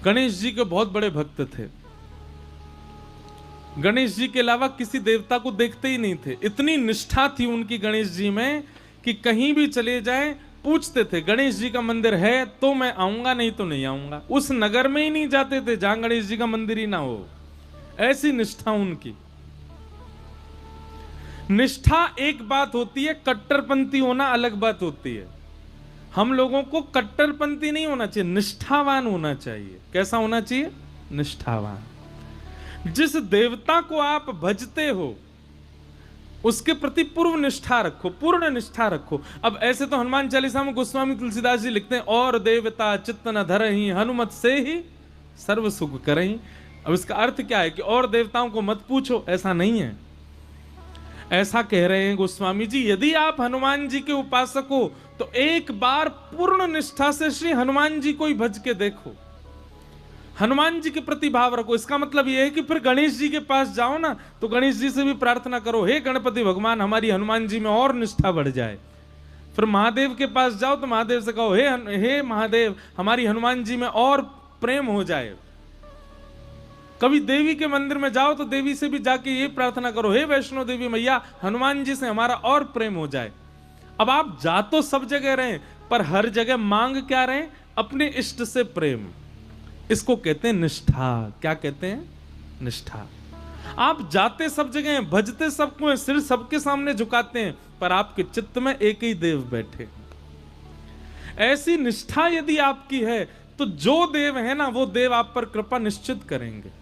गणेश जी के बहुत बड़े भक्त थे। गणेश जी के अलावा किसी देवता को देखते ही नहीं थे। इतनी निष्ठा थी उनकी गणेश जी में कि कहीं भी चले जाएं पूछते थे गणेश जी का मंदिर है तो मैं आऊंगा, नहीं तो नहीं आऊंगा। उस नगर में ही नहीं जाते थे जहां गणेश जी का मंदिर ही ना हो। ऐसी निष्ठा उनकी। निष्ठा एक बात होती है, कट्टरपंथी होना अलग बात होती है। हम लोगों को कट्टरपंथी नहीं होना चाहिए, निष्ठावान होना चाहिए। कैसा होना चाहिए? निष्ठावान। जिस देवता को आप भजते हो उसके प्रति पूर्व निष्ठा रखो, पूर्ण निष्ठा रखो। अब ऐसे तो हनुमान चालीसा में गोस्वामी तुलसीदास जी लिखते हैं, और देवता चित्त न धरहि हनुमत से ही सर्व सुख करहि। अब इसका अर्थ क्या है कि और देवताओं को मत पूछो, ऐसा नहीं है। ऐसा कह रहे हैं गोस्वामी जी, यदि आप हनुमान जी के उपासक हो तो एक बार पूर्ण निष्ठा से श्री हनुमान जी को ही भज के देखो, हनुमान जी के प्रति भाव रखो। इसका मतलब यह है कि फिर गणेश जी के पास जाओ ना तो गणेश जी से भी प्रार्थना करो, हे गणपति भगवान हमारी हनुमान जी में और निष्ठा बढ़ जाए। फिर महादेव के पास जाओ तो महादेव से कहो, हे महादेव हमारी हनुमान जी में और प्रेम हो जाए। कभी देवी के मंदिर में जाओ तो देवी से भी जाके ये प्रार्थना करो, हे वैष्णो देवी मैया हनुमान जी से हमारा और प्रेम हो जाए। अब आप जा तो सब जगह रहे पर हर जगह मांग क्या रहे? अपने इष्ट से प्रेम। इसको कहते हैं निष्ठा। क्या कहते हैं? निष्ठा। आप जाते सब जगह हैं, भजते सबको हैं, सिर सबके सामने झुकाते हैं, पर आपके चित्त में एक ही देव बैठे। ऐसी निष्ठा यदि आपकी है तो जो देव है ना वो देव आप पर कृपा निश्चित करेंगे।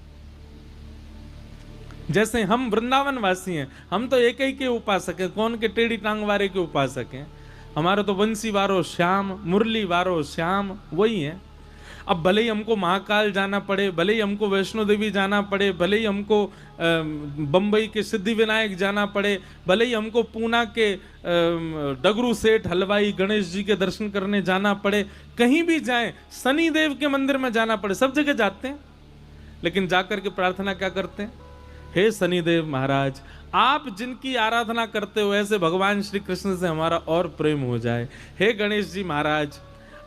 जैसे हम वृंदावन वासी हैं, हम तो एक ही के उपासक हैं। कौन के? टेढ़ी टांग वारे के उपासक हैं। हमारा तो बंसी वारो श्याम, मुरली वारो श्याम, वही है। अब भले ही हमको महाकाल जाना पड़े, भले ही हमको वैष्णो देवी जाना पड़े, भले ही हमको बंबई के सिद्धि विनायक जाना पड़े, भले ही हमको पूना के डगरू सेठ हलवाई गणेश जी के दर्शन करने जाना पड़े, कहीं भी जाएं, शनि देव के मंदिर में जाना पड़े, सब जगह जाते हैं। लेकिन जाकर के प्रार्थना क्या करते हैं? हे शनिदेव महाराज आप जिनकी आराधना करते हो ऐसे भगवान श्री कृष्ण से हमारा और प्रेम हो जाए। हे गणेश जी महाराज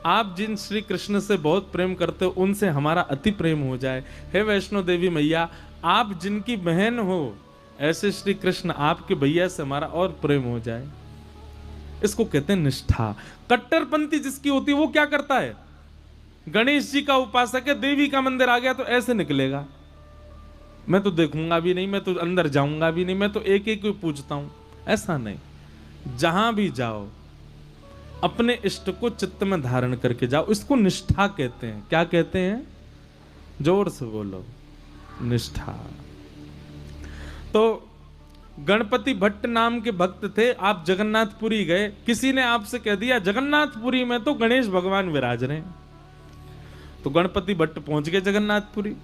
आप जिन श्री कृष्ण से बहुत प्रेम करते हो उनसे हमारा अति प्रेम हो जाए। हे वैष्णो देवी मैया आप जिनकी बहन हो ऐसे श्री कृष्ण आपके भैया से हमारा और प्रेम हो जाए। इसको कहते हैं निष्ठा। कट्टरपंथी जिसकी होती है वो क्या करता है? गणेश जी का उपासक है, देवी का मंदिर आ गया तो ऐसे निकलेगा, मैं तो देखूंगा भी नहीं, मैं तो अंदर जाऊंगा भी नहीं, मैं तो एक एक को पूछता हूं। ऐसा नहीं। जहां भी जाओ अपने इष्ट को चित्त में धारण करके जाओ। इसको निष्ठा कहते हैं। क्या कहते हैं? जोर से बोलो, निष्ठा। तो गणपति भट्ट नाम के भक्त थे। आप जगन्नाथपुरी गए, किसी ने आपसे कह दिया जगन्नाथपुरी में तो गणेश भगवान विराज रहे हैं। तो गणपति भट्ट पहुंच गए जगन्नाथपुरी।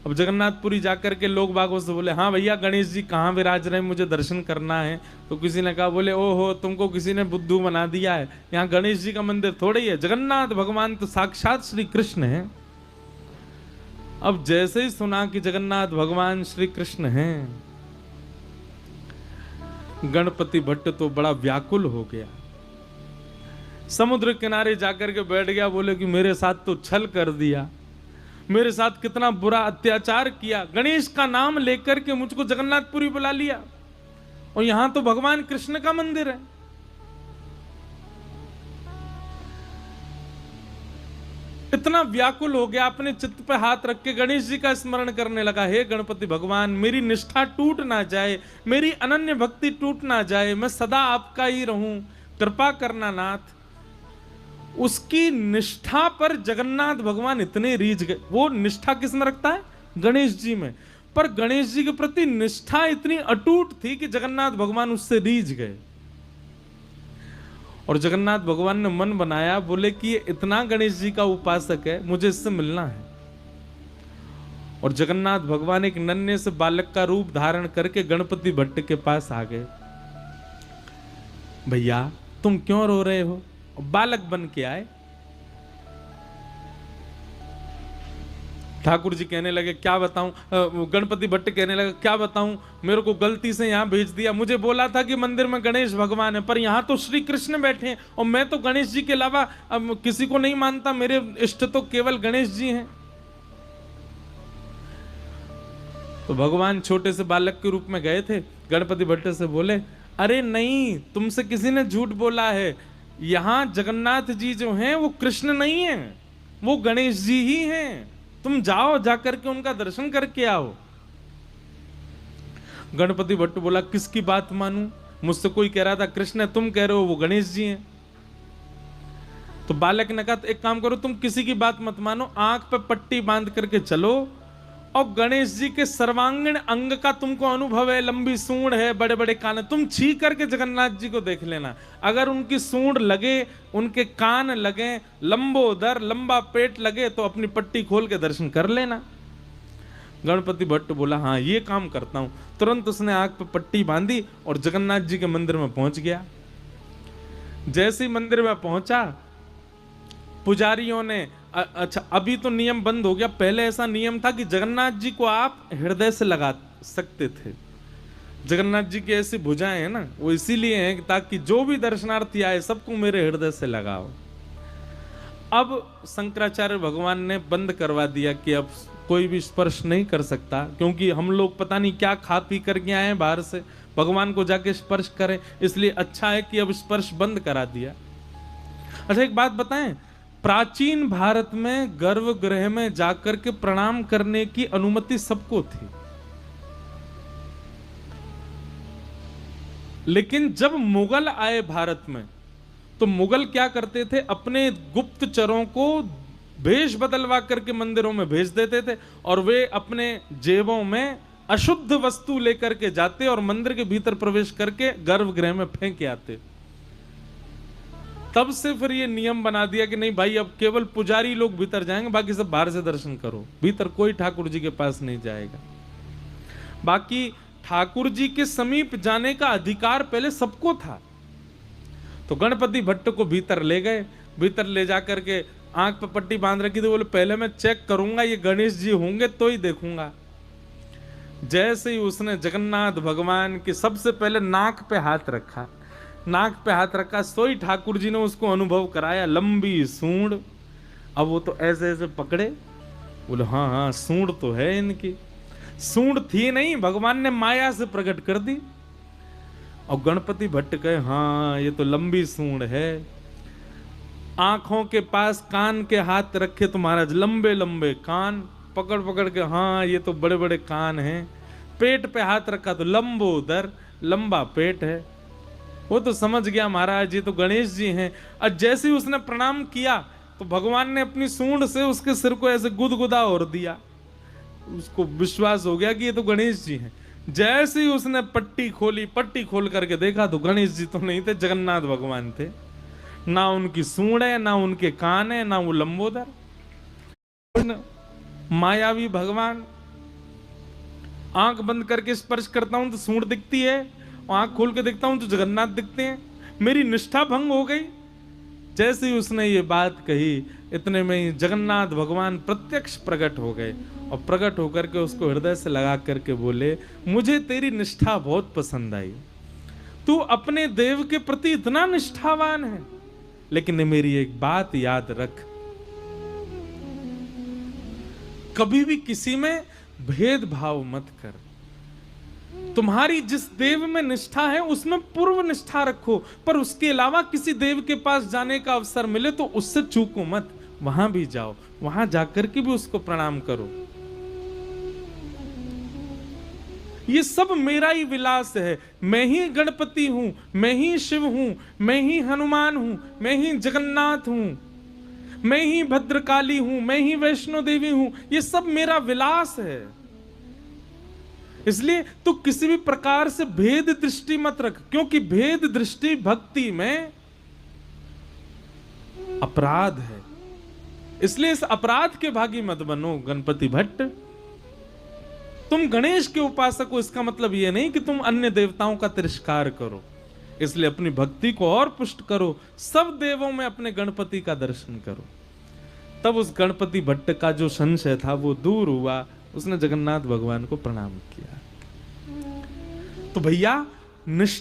अब जगन्नाथपुरी जाकर के लोग बागों से बोले, हाँ भैया गणेश जी कहाँ विराज रहे हैं, मुझे दर्शन करना है। तो किसी ने कहा, बोले ओहो तुमको किसी ने बुद्धू बना दिया है, यहाँ गणेश जी का मंदिर थोड़ा ही है, जगन्नाथ भगवान तो साक्षात श्री कृष्ण है। अब जैसे ही सुना कि जगन्नाथ भगवान श्री कृष्ण हैं, गणपति भट्ट तो बड़ा व्याकुल हो गया, समुद्र किनारे जाकर के बैठ गया। बोले कि मेरे साथ तो छल कर दिया, मेरे साथ कितना बुरा अत्याचार किया, गणेश का नाम लेकर के मुझको जगन्नाथपुरी बुला लिया और यहां तो भगवान कृष्ण का मंदिर है। इतना व्याकुल हो गया, अपने चित्त पे हाथ रख के गणेश जी का स्मरण करने लगा, हे गणपति भगवान मेरी निष्ठा टूट ना जाए, मेरी अनन्य भक्ति टूट ना जाए, मैं सदा आपका ही रहूं, कृपा करना नाथ। उसकी निष्ठा पर जगन्नाथ भगवान इतने रीझ गए। वो निष्ठा किस में रखता है? गणेश जी में। पर गणेश जी के प्रति निष्ठा इतनी अटूट थी कि जगन्नाथ भगवान उससे रीझ गए और जगन्नाथ भगवान ने मन बनाया, बोले कि ये इतना गणेश जी का उपासक है, मुझे इससे मिलना है। और जगन्नाथ भगवान एक नन्हे से बालक का रूप धारण करके गणपति भट्ट के पास आ गए। भैया तुम क्यों रो रहे हो? बालक बन के आए। ठाकुर जी कहने लगे क्या बताऊं, गणपति भट्ट कहने लगा क्या बताऊं, मेरे को गलती से यहां भेज दिया, मुझे बोला था कि मंदिर में गणेश भगवान है पर यहां तो श्री कृष्ण बैठे हैं और मैं तो गणेश जी के अलावा किसी को नहीं मानता, मेरे इष्ट तो केवल गणेश जी हैं। तो भगवान छोटे से बालक के रूप में गए थे, गणपति भट्ट से बोले, अरे नहीं, तुमसे किसी ने झूठ बोला है, यहां जगन्नाथ जी जो हैं वो कृष्ण नहीं है, वो गणेश जी ही हैं, तुम जाओ, जाकर के उनका दर्शन करके आओ। गणपति भट्ट बोला, किसकी बात मानूं? मुझसे कोई कह रहा था कृष्ण है, तुम कह रहे हो वो गणेश जी हैं। तो बालक ने कहा, तो एक काम करो, तुम किसी की बात मत मानो, आंख पे पट्टी बांध करके चलो और गणेश जी के सर्वांगीण अंग का तुमको अनुभव है, लंबी सूंड है, बड़े बड़े कान है, तुम छी करके जगन्नाथ जी को देख लेना, अगर उनकी सूंड लगे, उनके कान लगे, लंबोदर लंबा पेट लगे, तो अपनी पट्टी खोल के दर्शन कर लेना। गणपति भट्ट बोला, हाँ ये काम करता हूं। तुरंत उसने आंख पे पट्टी बांधी और जगन्नाथ जी के मंदिर में पहुंच गया। जैसे ही मंदिर में पहुंचा, पुजारियों ने, अच्छा अभी तो नियम बंद हो गया, पहले ऐसा नियम था कि जगन्नाथ जी को आप हृदय से लगा सकते थे। जगन्नाथ जी की ऐसी भुजाएं हैं ना, वो इसीलिए हैं ताकि जो भी दर्शनार्थी आए सबको मेरे हृदय से लगाओ। अब शंकराचार्य भगवान ने बंद करवा दिया कि अब कोई भी स्पर्श नहीं कर सकता, क्योंकि हम लोग पता नहीं क्या खा पी करके आए बाहर से, भगवान को जाके स्पर्श करें, इसलिए अच्छा है कि अब स्पर्श बंद करा दिया। अच्छा एक बात बताएं, प्राचीन भारत में गर्भगृह में जाकर के प्रणाम करने की अनुमति सबको थी, लेकिन जब मुगल आए भारत में तो मुगल क्या करते थे, अपने गुप्तचरों को भेष बदलवा करके मंदिरों में भेज देते थे और वे अपने जेबों में अशुद्ध वस्तु लेकर के जाते और मंदिर के भीतर प्रवेश करके गर्भगृह में फेंक आते। तब से फिर ये नियम बना दिया कि नहीं भाई, अब केवल पुजारी लोग भीतर जाएंगे, बाकी सब बाहर से दर्शन करो, भीतर कोई ठाकुर जी के पास नहीं जाएगा। बाकी ठाकुर जी के समीप जाने का अधिकार पहले सबको था। तो गणपति भट्ट को भीतर ले गए, भीतर ले जाकर के आंख पर पट्टी बांध रखी थी, बोले पहले मैं चेक करूंगा ये गणेश जी होंगे तो ही देखूंगा। जैसे ही उसने जगन्नाथ भगवान के सबसे पहले नाक पे हाथ रखा, नाक पे हाथ रखा, सोई ठाकुर जी ने उसको अनुभव कराया, लंबी सूंड। अब वो तो ऐसे ऐसे पकड़े, बोले हाँ हाँ सूंड तो है इनकी। सूंड थी नहीं, भगवान ने माया से प्रकट कर दी। और गणपति भट्ट कहे, हाँ ये तो लंबी सूंड है। आंखों के पास कान के हाथ रखे तो महाराज लंबे लंबे कान, पकड़ पकड़ के, हाँ ये तो बड़े बड़े कान हैं। पेट पे हाथ रखा तो लंबोदर लंबा पेट है। वो तो समझ गया महाराज ये तो गणेश जी हैं। और जैसे ही उसने प्रणाम किया तो भगवान ने अपनी सूंड से उसके सिर को ऐसे गुदगुदा और दिया, उसको विश्वास हो गया कि ये तो गणेश जी हैं। जैसे ही उसने पट्टी खोली, पट्टी खोल करके देखा तो गणेश जी तो नहीं थे, जगन्नाथ भगवान थे। ना उनकी सूंड है, ना उनके कान है, ना वो लंबोदर, मायावी भगवान। आंख बंद करके स्पर्श करता हूं तो सूंड दिखती है, आंख खोल के देखता हूं तो जगन्नाथ दिखते हैं। मेरी निष्ठा भंग हो गई। जैसे ही उसने ये बात कही, इतने में ही जगन्नाथ भगवान प्रत्यक्ष प्रकट हो गए और प्रकट होकर के उसको हृदय से लगा करके बोले, मुझे तेरी निष्ठा बहुत पसंद आई, तू अपने देव के प्रति इतना निष्ठावान है, लेकिन मेरी एक बात याद रख, कभी भी किसी में भेदभाव मत कर। तुम्हारी जिस देव में निष्ठा है उसमें पूर्व निष्ठा रखो, पर उसके अलावा किसी देव के पास जाने का अवसर मिले तो उससे चूको मत, वहां भी जाओ, वहां जाकर के भी उसको प्रणाम करो। ये सब मेरा ही विलास है, मैं ही गणपति हूं, मैं ही शिव हूं, मैं ही हनुमान हूं, मैं ही जगन्नाथ हूं, मैं ही भद्रकाली हूं, मैं ही वैष्णो देवी हूं, ये सब मेरा विलास है। इसलिए तू किसी भी प्रकार से भेद दृष्टि मत रख, क्योंकि भेद दृष्टि भक्ति में अपराध है। इसलिए इस अपराध के भागी मत बनो गणपति भट्ट। तुम गणेश के उपासक हो, इसका मतलब यह नहीं कि तुम अन्य देवताओं का तिरस्कार करो। इसलिए अपनी भक्ति को और पुष्ट करो, सब देवों में अपने गणपति का दर्शन करो। तब उस गणपति भट्ट का जो संशय था वो दूर हुआ, उसने जगन्नाथ भगवान को प्रणाम किया। तो भैया निष्ठा